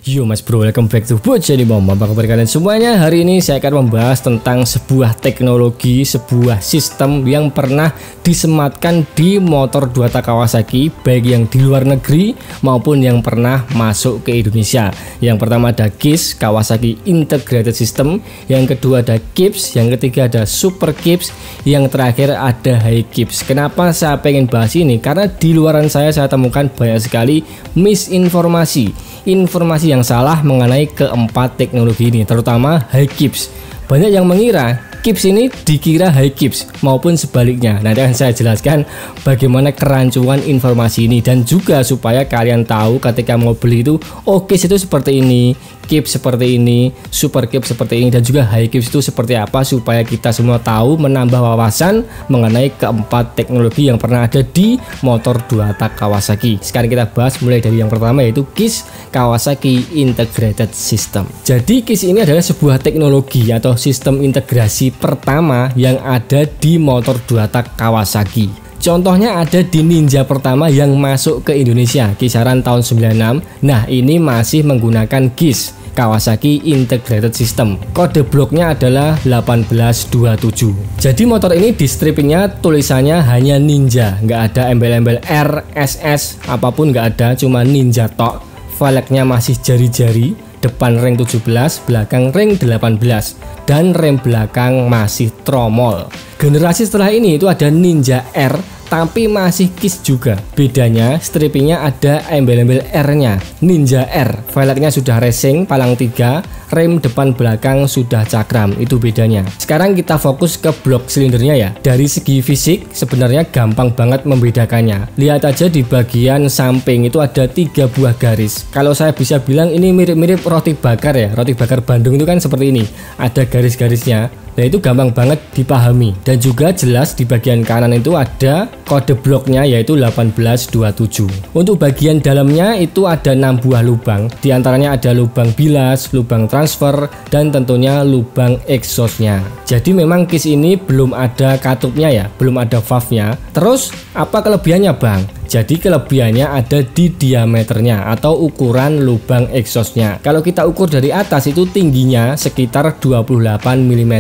Yo mas bro, welcome back to Bojani Bom. Apa kabar kalian semuanya? Hari ini saya akan membahas tentang sebuah teknologi, sebuah sistem yang pernah disematkan di motor 2 tak Kawasaki, baik yang di luar negeri maupun yang pernah masuk ke Indonesia. Yang pertama ada KIS, Kawasaki Integrated System. Yang kedua ada KIPS, yang ketiga ada Super KIPS, yang terakhir ada High KIPS. Kenapa saya pengen bahas ini? Karena di luaran saya temukan banyak sekali misinformasi, informasi yang salah mengenai keempat teknologi ini, terutama High KIPS. Banyak yang mengira KIPS ini dikira High KIPS maupun sebaliknya. Nanti akan saya jelaskan bagaimana kerancuan informasi ini, dan juga supaya kalian tahu ketika mau beli itu, oh KIPS itu seperti ini, KIPS seperti ini, Super KIPS seperti ini, dan juga High KIPS itu seperti apa, supaya kita semua tahu, menambah wawasan mengenai keempat teknologi yang pernah ada di motor 2 tak Kawasaki. Sekarang kita bahas mulai dari yang pertama, yaitu KIS, Kawasaki Integrated System. Jadi KIS ini adalah sebuah teknologi atau sistem integrasi pertama yang ada di motor 2 tak Kawasaki. Contohnya ada di Ninja pertama yang masuk ke Indonesia kisaran tahun 96. Nah, ini masih menggunakan KIS, Kawasaki Integrated System. Kode bloknya adalah 1827. Jadi motor ini di strippingnya tulisannya hanya Ninja, nggak ada embel-embel R, SS, apapun nggak ada, cuma Ninja tok. Velgnya masih jari-jari, depan ring 17, belakang ring 18, dan rem belakang masih tromol. Generasi setelah ini itu ada Ninja R, tapi masih KIS juga. Bedanya strippingnya ada embel-embel R-nya, Ninja R. Velgnya sudah racing, palang 3, rem depan belakang sudah cakram. Itu bedanya. Sekarang kita fokus ke blok silindernya ya. Dari segi fisik sebenarnya gampang banget membedakannya. Lihat aja di bagian samping itu ada 3 buah garis. Kalau saya bisa bilang ini mirip-mirip roti bakar ya. Roti bakar Bandung itu kan seperti ini, ada garis-garisnya. Nah, itu gampang banget dipahami. Dan juga jelas di bagian kanan itu ada kode bloknya, yaitu 1827. Untuk bagian dalamnya itu ada 6 buah lubang. Di antaranya ada lubang bilas, lubang transfer, dan tentunya lubang exhaustnya. Jadi memang KIS ini belum ada katupnya ya, belum ada valve-nya. Terus apa kelebihannya bang? Jadi kelebihannya ada di diameternya atau ukuran lubang exhaustnya. Kalau kita ukur dari atas itu tingginya sekitar 28 mm.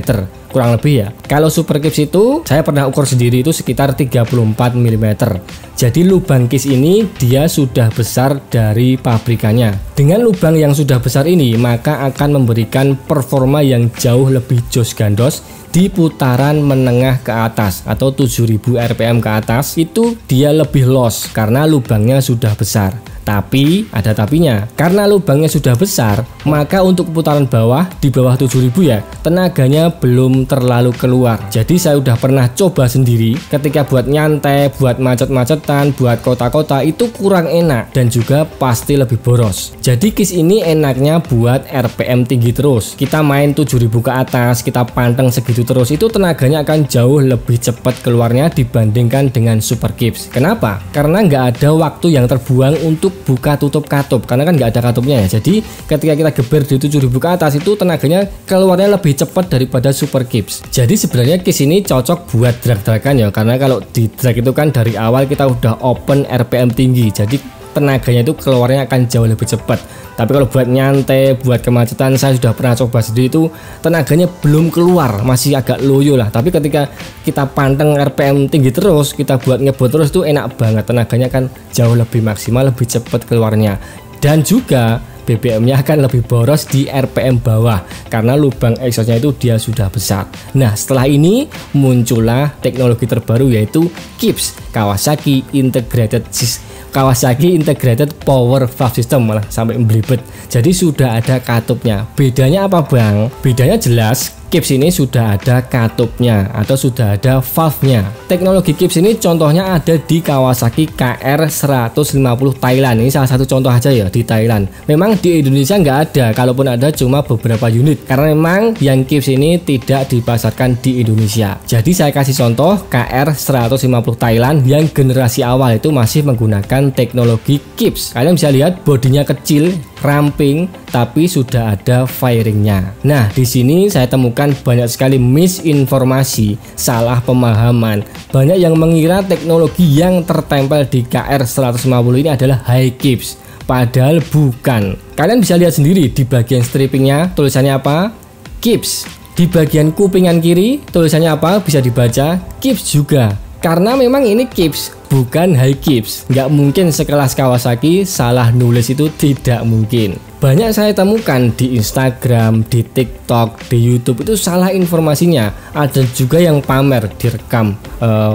Kurang lebih ya. Kalau Super KIPS itu saya pernah ukur sendiri itu sekitar 34 mm. Jadi lubang KIS ini dia sudah besar dari pabrikannya. Dengan lubang yang sudah besar ini maka akan memberikan performa yang jauh lebih jos gandos di putaran menengah ke atas atau 7000 rpm ke atas. Itu dia lebih loss karena lubangnya sudah besar. Tapi ada tapinya, karena lubangnya sudah besar maka untuk putaran bawah di bawah 7000 ya, tenaganya belum terlalu keluar. Jadi saya udah pernah coba sendiri ketika buat nyantai, buat macet-macetan, buat kota-kota itu kurang enak dan juga pasti lebih boros. Jadi KIS ini enaknya buat RPM tinggi terus. Kita main 7000 ke atas, kita panteng segitu terus, itu tenaganya akan jauh lebih cepat keluarnya dibandingkan dengan Super KIPS. Kenapa? Karena nggak ada waktu yang terbuang untuk buka tutup katup, karena kan nggak ada katupnya ya. Jadi ketika kita geber di 7000 ke atas itu tenaganya keluarnya lebih cepat daripada Super KIPS. Jadi sebenarnya KIS ini cocok buat drag-dragan ya, karena kalau di drag itu kan dari awal kita udah open RPM tinggi, jadi tenaganya itu keluarnya akan jauh lebih cepat. Tapi kalau buat nyantai, buat kemacetan, saya sudah pernah coba sendiri itu tenaganya belum keluar, masih agak loyo lah. Tapi ketika kita panteng RPM tinggi terus, kita buat ngebut terus itu enak banget, tenaganya kan jauh lebih maksimal, lebih cepat keluarnya. Dan juga BBM-nya akan lebih boros di RPM bawah karena lubang exhaustnya itu dia sudah besar. Nah, setelah ini muncullah teknologi terbaru, yaitu KIPS, Kawasaki Integrated Power Valve System, malah sampai belibet. Jadi sudah ada katupnya. Bedanya apa bang? Bedanya jelas, KIPS ini sudah ada katupnya atau sudah ada valve-nya. Teknologi KIPS ini contohnya ada di Kawasaki KR150 Thailand. Ini salah satu contoh aja ya di Thailand. Memang di Indonesia nggak ada, kalaupun ada cuma beberapa unit, karena memang yang KIPS ini tidak dipasarkan di Indonesia. Jadi saya kasih contoh KR150 Thailand yang generasi awal itu masih menggunakan teknologi KIPS. Kalian bisa lihat bodinya kecil, ramping, tapi sudah ada fairingnya. Nah, di sini saya temukan banyak sekali misinformasi, salah pemahaman. Banyak yang mengira teknologi yang tertempel di KR150 ini adalah High KIPS. Padahal bukan. Kalian bisa lihat sendiri di bagian strippingnya tulisannya apa? Keeps. Di bagian kupingan kiri tulisannya apa? Bisa dibaca Keeps juga. Karena memang ini Keeps, bukan High Keeps. Nggak mungkin sekelas Kawasaki salah nulis, itu tidak mungkin. Banyak saya temukan di Instagram, di TikTok, di YouTube itu salah informasinya. Ada juga yang pamer direkam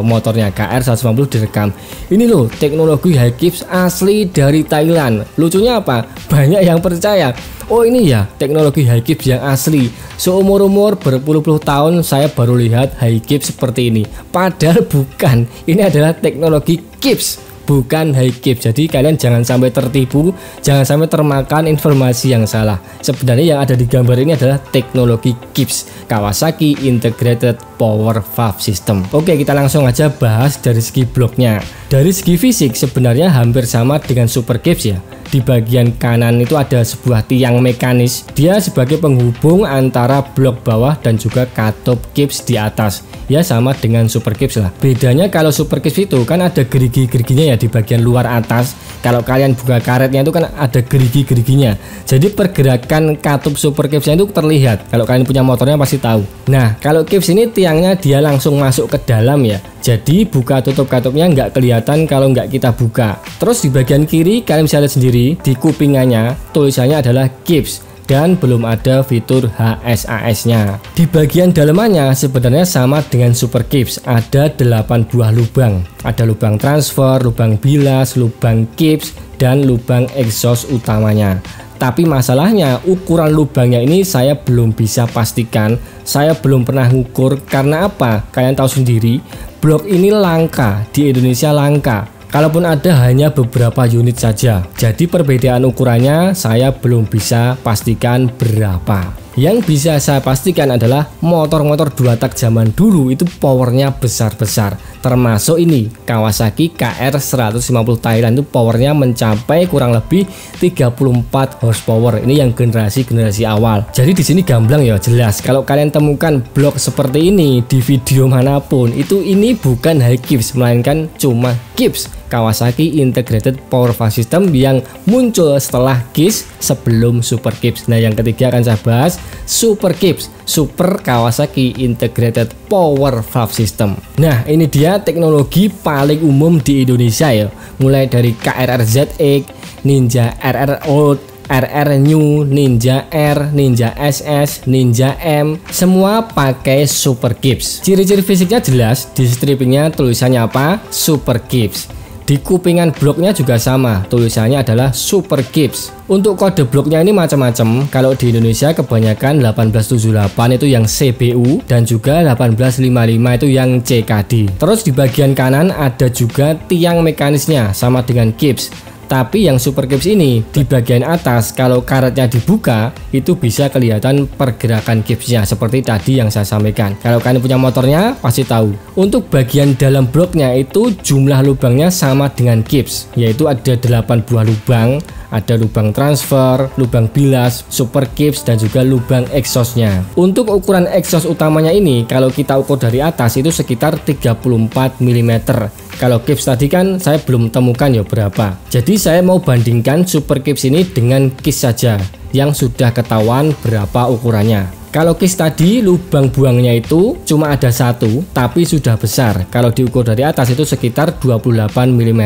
motornya KR 150 direkam. Ini loh teknologi High Keeps asli dari Thailand. Lucunya apa? Banyak yang percaya. Oh ini ya teknologi High Keeps yang asli. Seumur-umur berpuluh-puluh tahun saya baru lihat High Keeps seperti ini. Padahal bukan. Ini adalah teknologi Keeps, bukan High Keeps. Jadi kalian jangan sampai tertipu, jangan sampai termakan informasi yang salah. Sebenarnya yang ada di gambar ini adalah teknologi Keeps, Kawasaki Integrated Power Valve System. Oke, kita langsung aja bahas dari segi bloknya. Dari segi fisik sebenarnya hampir sama dengan Super Keeps ya. Di bagian kanan itu ada sebuah tiang mekanis. Dia sebagai penghubung antara blok bawah dan juga katup Keeps di atas. Ya sama dengan Super Keeps lah. Bedanya kalau Super Keeps itu kan ada gerigi-geriginya ya di bagian luar atas. Kalau kalian buka karetnya itu kan ada gerigi-geriginya. Jadi pergerakan katup Super Keeps itu terlihat. Kalau kalian punya motornya pasti tahu. Nah, kalau Keeps ini tiangnya dia langsung masuk ke dalam ya. Jadi buka tutup katupnya nggak kelihatan kalau nggak kita buka. Terus di bagian kiri kalian bisa lihat sendiri di kupingannya tulisannya adalah Keeps dan belum ada fitur HSAS-nya. Di bagian dalamannya sebenarnya sama dengan Super Keeps, ada 8 buah lubang. Ada lubang transfer, lubang bilas, lubang Keeps, dan lubang exhaust utamanya. Tapi masalahnya ukuran lubangnya ini saya belum bisa pastikan. Saya belum pernah ngukur karena apa? Kalian tahu sendiri, blok ini langka, di Indonesia langka. Kalaupun ada hanya beberapa unit saja. Jadi perbedaan ukurannya saya belum bisa pastikan berapa. Yang bisa saya pastikan adalah motor-motor 2 tak zaman dulu itu powernya besar-besar. Termasuk ini Kawasaki KR 150 Thailand itu powernya mencapai kurang lebih 34 horsepower. Ini yang generasi awal. Jadi di sini gamblang ya, jelas. Kalau kalian temukan blok seperti ini di video manapun, ini bukan High Keeps, melainkan cuma Keeps, Kawasaki Integrated Power Valve System yang muncul setelah KISS sebelum Super Keeps. Nah, yang ketiga akan saya bahas Super Keeps, Super Kawasaki Integrated Power Valve System. Nah, ini dia teknologi paling umum di Indonesia ya. Mulai dari KRR ZX, Ninja RR Old, RR New, Ninja R, Ninja SS, Ninja M, semua pakai Super Keeps. Ciri-ciri fisiknya jelas, di strippingnya tulisannya apa? Super Keeps. Di kupingan bloknya juga sama, tulisannya adalah Super Keeps. Untuk kode bloknya ini macam-macam. Kalau di Indonesia kebanyakan 1878 itu yang CBU dan juga 1855 itu yang CKD. Terus di bagian kanan ada juga tiang mekanisnya sama dengan Keeps. Tapi yang Super Keeps ini di bagian atas kalau karetnya dibuka itu bisa kelihatan pergerakan Keepsnya seperti tadi yang saya sampaikan. Kalau kalian punya motornya pasti tahu. Untuk bagian dalam bloknya itu jumlah lubangnya sama dengan Keeps, yaitu ada 8 buah lubang. Ada lubang transfer, lubang bilas, Super Keeps, dan juga lubang exhaustnya. Untuk ukuran exhaust utamanya ini kalau kita ukur dari atas itu sekitar 34 mm. Kalau Keeps tadi kan saya belum temukan ya berapa. Jadi saya mau bandingkan Super Keeps ini dengan KISS saja yang sudah ketahuan berapa ukurannya. Kalau KISS tadi lubang buangnya itu cuma ada 1 tapi sudah besar. Kalau diukur dari atas itu sekitar 28 mm.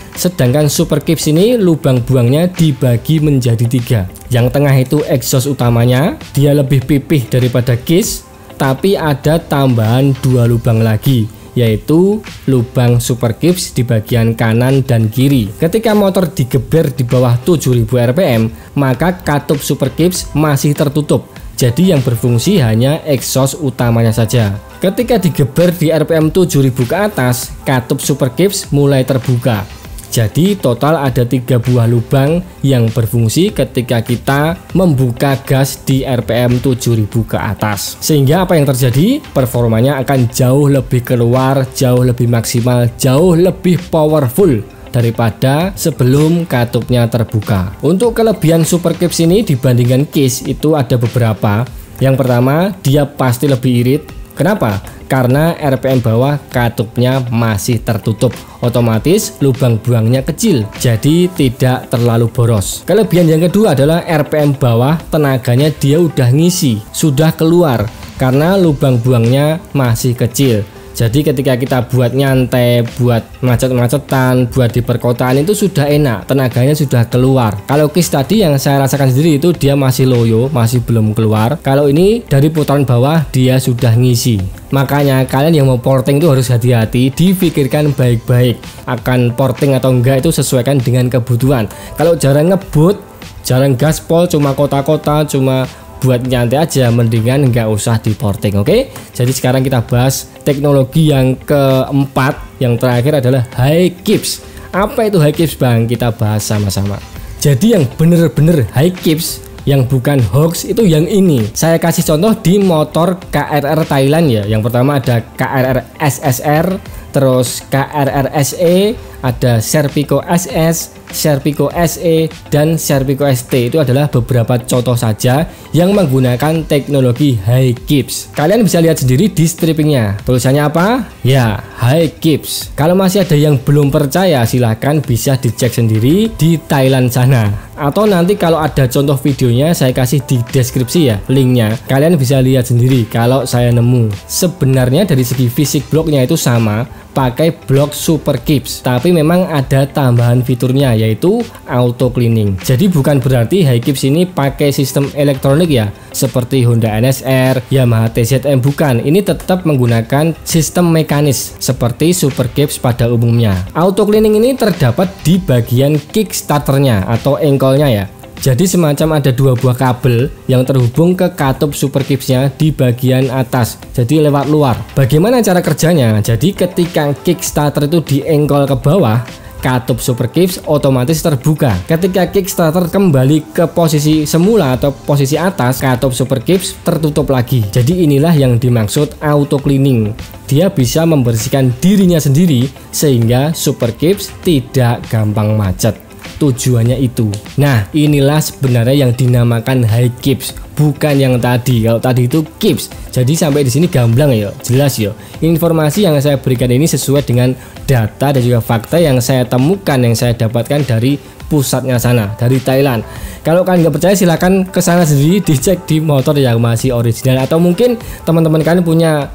Sedangkan Super Keeps ini lubang buangnya dibagi menjadi 3. Yang tengah itu exhaust utamanya, dia lebih pipih daripada KISS, tapi ada tambahan 2 lubang lagi, yaitu lubang Super Keeps di bagian kanan dan kiri. Ketika motor digeber di bawah 7000 rpm, maka katup Super Keeps masih tertutup. Jadi yang berfungsi hanya exhaust utamanya saja. Ketika digeber di rpm 7000 ke atas, katup Super Keeps mulai terbuka. Jadi total ada 3 buah lubang yang berfungsi ketika kita membuka gas di rpm 7000 ke atas. Sehingga apa yang terjadi? Performanya akan jauh lebih keluar, jauh lebih maksimal, jauh lebih powerful daripada sebelum katupnya terbuka. Untuk kelebihan Super Keeps ini dibandingkan KISS itu ada beberapa. Yang pertama, dia pasti lebih irit. Kenapa? karena RPM bawah katupnya masih tertutup, otomatis lubang buangnya kecil, jadi tidak terlalu boros. Kelebihan yang kedua adalah RPM bawah tenaganya dia udah ngisi, sudah keluar karena lubang buangnya masih kecil. Jadi ketika kita buat nyantai, buat macet-macetan, buat di perkotaan itu sudah enak, tenaganya sudah keluar. Kalau Kicks tadi yang saya rasakan sendiri itu dia masih loyo, masih belum keluar. Kalau ini dari putaran bawah dia sudah ngisi. Makanya kalian yang mau porting itu harus hati-hati, dipikirkan baik-baik akan porting atau enggak itu sesuaikan dengan kebutuhan. Kalau jarang ngebut, jarang gaspol, cuma kota-kota, cuma buat nyantai aja, mendingan nggak usah di porting. Oke, jadi sekarang kita bahas teknologi yang keempat, yang terakhir adalah high Kicks. Apa itu high Kicks bang? Kita bahas sama-sama. Jadi yang bener-bener high Kicks, yang bukan hoax itu yang ini. Saya kasih contoh di motor KRR Thailand ya. Yang pertama ada KRR SSR, terus KRR SE, ada Serpico SS, Serpico SE, dan Serpico ST. Itu adalah beberapa contoh saja yang menggunakan teknologi high Kicks. Kalian bisa lihat sendiri di strippingnya. Tulisannya apa? Ya, high Kicks. Kalau masih ada yang belum percaya, silahkan bisa dicek sendiri di Thailand sana. Atau nanti kalau ada contoh videonya saya kasih di deskripsi ya linknya. Kalian bisa lihat sendiri kalau saya nemu. Sebenarnya dari segi fisik bloknya itu sama, pakai blok Super Kicks, tapi memang ada tambahan fiturnya yaitu auto cleaning. Jadi bukan berarti high Kicks ini pakai sistem elektronik ya, seperti Honda NSR, Yamaha TZM, bukan. Ini tetap menggunakan sistem mekanis seperti Super Kicks pada umumnya. Auto cleaning ini terdapat di bagian kickstarternya atau engkolnya ya. Jadi semacam ada dua buah kabel yang terhubung ke katup Super Kicks-nya di bagian atas, jadi lewat luar. Bagaimana cara kerjanya? Jadi ketika kickstarter itu dienggol ke bawah, katup Super Kicks otomatis terbuka. Ketika kickstarter kembali ke posisi semula atau posisi atas, katup Super Kicks tertutup lagi. Jadi inilah yang dimaksud auto cleaning. Dia bisa membersihkan dirinya sendiri sehingga Super Kicks tidak gampang macet. Tujuannya itu. Nah, inilah sebenarnya yang dinamakan high Kicks, bukan yang tadi. Kalau tadi itu Kicks. Jadi sampai di sini gamblang ya, jelas ya. Informasi yang saya berikan ini sesuai dengan data dan juga fakta yang saya temukan, yang saya dapatkan dari pusatnya sana, dari Thailand. Kalau kalian nggak percaya silahkan ke sana sendiri, dicek di motor yang masih original, atau mungkin teman-teman kalian punya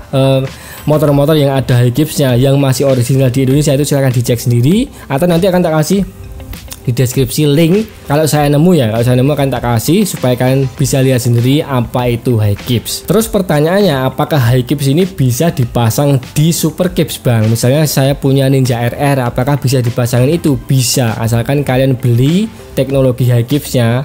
motor-motor yang ada high Kicks-nya yang masih original di Indonesia, itu silahkan dicek sendiri, atau nanti akan tak kasih di deskripsi link. Kalau saya nemu ya, kalau saya nemu akan tak kasih supaya kalian bisa lihat sendiri apa itu high Kicks. Terus pertanyaannya, apakah high Kicks ini bisa dipasang di Super Kicks bang? Misalnya saya punya Ninja RR, apakah bisa dipasangin? Itu bisa, asalkan kalian beli teknologi high Kicks-nya,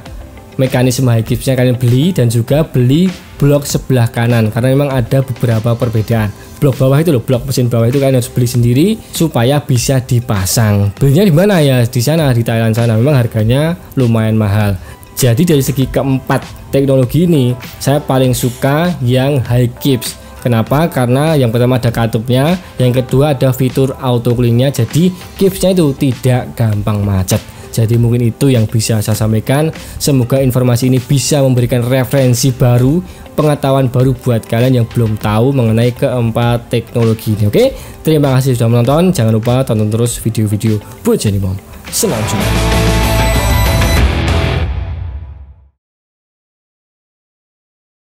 mekanisme high Kicks-nya kalian beli, dan juga beli blok sebelah kanan, karena memang ada beberapa perbedaan. Blok bawah itu loh, blok mesin bawah itu kalian harus beli sendiri supaya bisa dipasang. Belinya di mana ya? Di sana, di Thailand sana. Memang harganya lumayan mahal. Jadi dari segi keempat teknologi ini, saya paling suka yang high Kicks. Kenapa? Karena yang pertama ada katupnya, yang kedua ada fitur auto clean-nya, jadi Kicks-nya itu tidak gampang macet. Jadi mungkin itu yang bisa saya sampaikan. Semoga informasi ini bisa memberikan referensi baru, pengetahuan baru buat kalian yang belum tahu mengenai keempat teknologi ini. Oke, terima kasih sudah menonton. Jangan lupa tonton terus video-video Bojani Mom. Semangat.